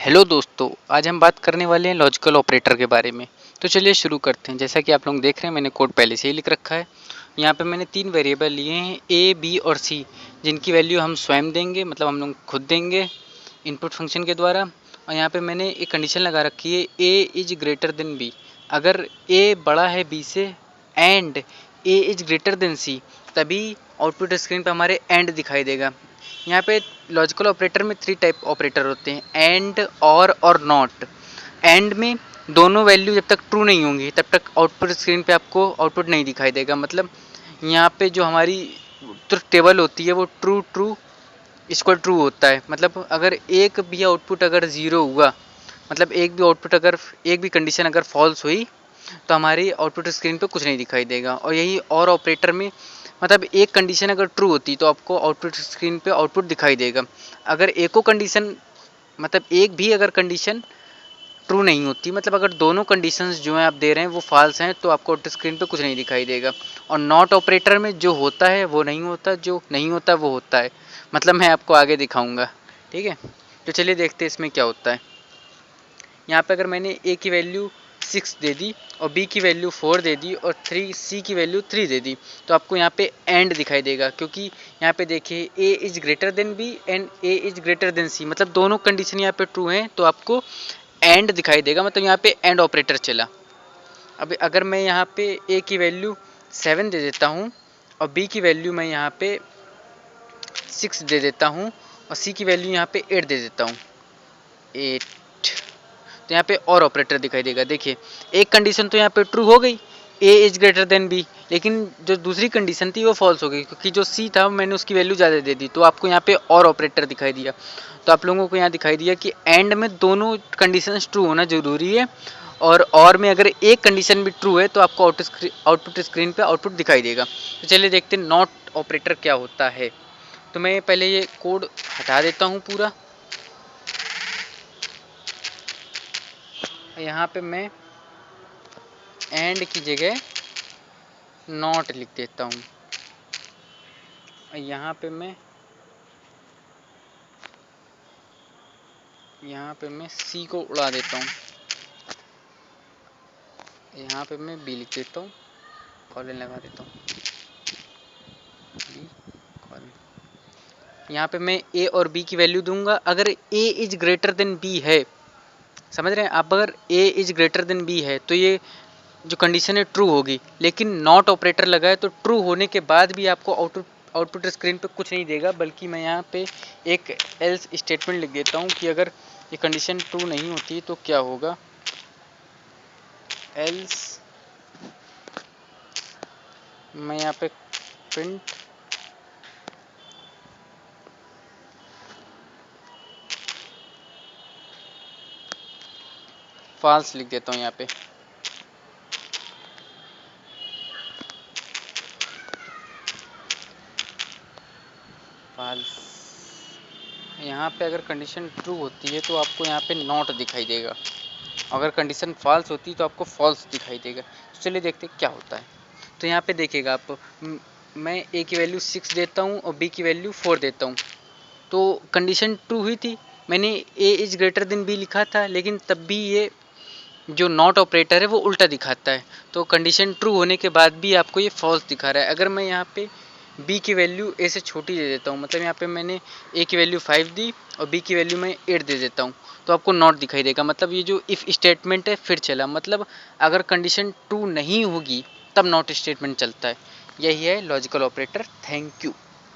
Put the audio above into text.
Hello दोस्तों, आज हम बात करने वाले हैं लॉजिकल ऑपरेटर के बारे में। तो चलिए शुरू करते हैं। जैसा कि आप लोग देख रहे हैं, मैंने कोड पहले से ही लिख रखा है। यहाँ पे मैंने 3 वेरिएबल लिए हैं ए, बी और सी, जिनकी वैल्यू हम स्वयं देंगे, मतलब हम लोग खुद देंगे इनपुट फंक्शन के द्वारा। और यहाँ पे मैंने एक कंडीशन लगा रखी है, A is greater than B. अगर ए बड़ा है बी से and A is greater than C, तभी आउटपुट स्क्रीन पे हमारे एंड दिखाई देगा। यहाँ पे लॉजिकल ऑपरेटर में 3 टाइप ऑपरेटर होते हैं, एंड, और नॉट। एंड में दोनों वैल्यू जब तक ट्रू नहीं होंगी तब तक आउटपुट स्क्रीन पे आपको आउटपुट नहीं दिखाई देगा। मतलब यहाँ पे जो हमारी ट्रुथ टेबल होती है वो ट्रू ट्रू इक्वल ट्रू होता है। मतलब अगर एक भी आउटपुट अगर ज़ीरो हुआ, मतलब एक भी कंडीशन अगर फॉल्स हुई, तो हमारी आउटपुट स्क्रीन पे कुछ नहीं दिखाई देगा। और यही और ऑपरेटर में, मतलब एक कंडीशन अगर ट्रू होती तो आपको आउटपुट स्क्रीन पे आउटपुट दिखाई देगा। अगर एको कंडीशन, मतलब एक भी अगर कंडीशन ट्रू नहीं होती, मतलब अगर दोनों कंडीशंस जो हैं आप दे रहे हैं वो फॉल्स हैं, तो आपको आउटपुट स्क्रीन पे कुछ नहीं दिखाई देगा। और नॉट ऑपरेटर में जो होता है वो नहीं होता, जो नहीं होता वो होता है। मतलब मैं आपको आगे दिखाऊंगा, ठीक है। तो चलिए देखते हैं इसमें क्या होता है। यहाँ पे अगर मैंने ए की वैल्यू 6 दे दी और बी की वैल्यू 4 दे दी और सी की वैल्यू 3 दे दी, तो आपको यहाँ पे एंड दिखाई देगा। क्योंकि यहाँ पे देखिए A is greater than B and A is greater than C, मतलब दोनों कंडीशन यहाँ पे ट्रू हैं, तो आपको एंड दिखाई देगा। मतलब यहाँ पे एंड ऑपरेटर चला। अब अगर मैं यहाँ पे ए की वैल्यू 7 दे देता हूँ और बी की वैल्यू मैं यहाँ पे 6 दे देता हूँ और सी की वैल्यू यहाँ पे 8 दे देता हूँ, 8, तो यहाँ पे और ऑपरेटर दिखाई देगा। देखिए एक कंडीशन तो यहाँ पे ट्रू हो गई, ए इज ग्रेटर देन बी, लेकिन जो दूसरी कंडीशन थी वो फॉल्स हो गई, क्योंकि जो सी था मैंने उसकी वैल्यू ज़्यादा दे दी, तो आपको यहाँ पे और ऑपरेटर दिखाई दिया। तो आप लोगों को यहाँ दिखाई दिया कि एंड में दोनों कंडीशन ट्रू होना जरूरी है, और में अगर एक कंडीशन भी ट्रू है तो आपको आउटपुट स्क्रीन पे आउटपुट दिखाई देगा। तो चलिए देखते हैं नॉट ऑपरेटर क्या होता है। तो मैं पहले ये कोड हटा देता हूँ पूरा। यहाँ पे मैं एंड की जगह नॉट लिख देता हूँ। यहाँ पे मैं सी को उड़ा देता हूँ। यहाँ पे मैं बी लिख देता हूँ, कॉलन लगा देता हूँ, बी कॉलन। यहाँ पे मैं ए और बी की वैल्यू दूंगा। अगर ए इज ग्रेटर देन बी है, समझ रहे हैं आप, अगर ए इज ग्रेटर देन बी है तो ये जो कंडीशन है ट्रू होगी। लेकिन नॉट ऑपरेटर लगा है तो ट्रू होने के बाद भी आपको आउटपुट स्क्रीन पे कुछ नहीं देगा, बल्कि मैं यहाँ पे एक एल्स स्टेटमेंट लिख देता हूँ कि अगर ये कंडीशन ट्रू नहीं होती तो क्या होगा। एल्स मैं यहाँ पे प्रिंट फॉल्स लिख देता हूँ यहाँ पे। फॉल्स। यहाँ पे अगर कंडीशन ट्रू होती है तो आपको यहाँ पे नॉट दिखाई देगा, अगर कंडीशन फॉल्स होती तो आपको फॉल्स दिखाई देगा। तो चलिए देखते हैं क्या होता है। तो यहाँ पे देखिएगा आप, मैं ए की वैल्यू 6 देता हूँ और बी की वैल्यू 4 देता हूँ, तो कंडीशन ट्रू हुई थी। मैंने ए इज ग्रेटर देन बी लिखा था, लेकिन तब भी ये जो नॉट ऑपरेटर है वो उल्टा दिखाता है। तो कंडीशन ट्रू होने के बाद भी आपको ये फॉल्स दिखा रहा है। अगर मैं यहाँ पे बी की वैल्यू ए से छोटी दे देता हूँ, मतलब यहाँ पे मैंने ए की वैल्यू 5 दी और बी की वैल्यू मैं 8 दे देता हूँ, तो आपको नॉट दिखाई देगा। मतलब ये जो इफ़ स्टेटमेंट है फिर चला, मतलब अगर कंडीशन ट्रू नहीं होगी तब नॉट स्टेटमेंट चलता है। यही है लॉजिकल ऑपरेटर। Thank you.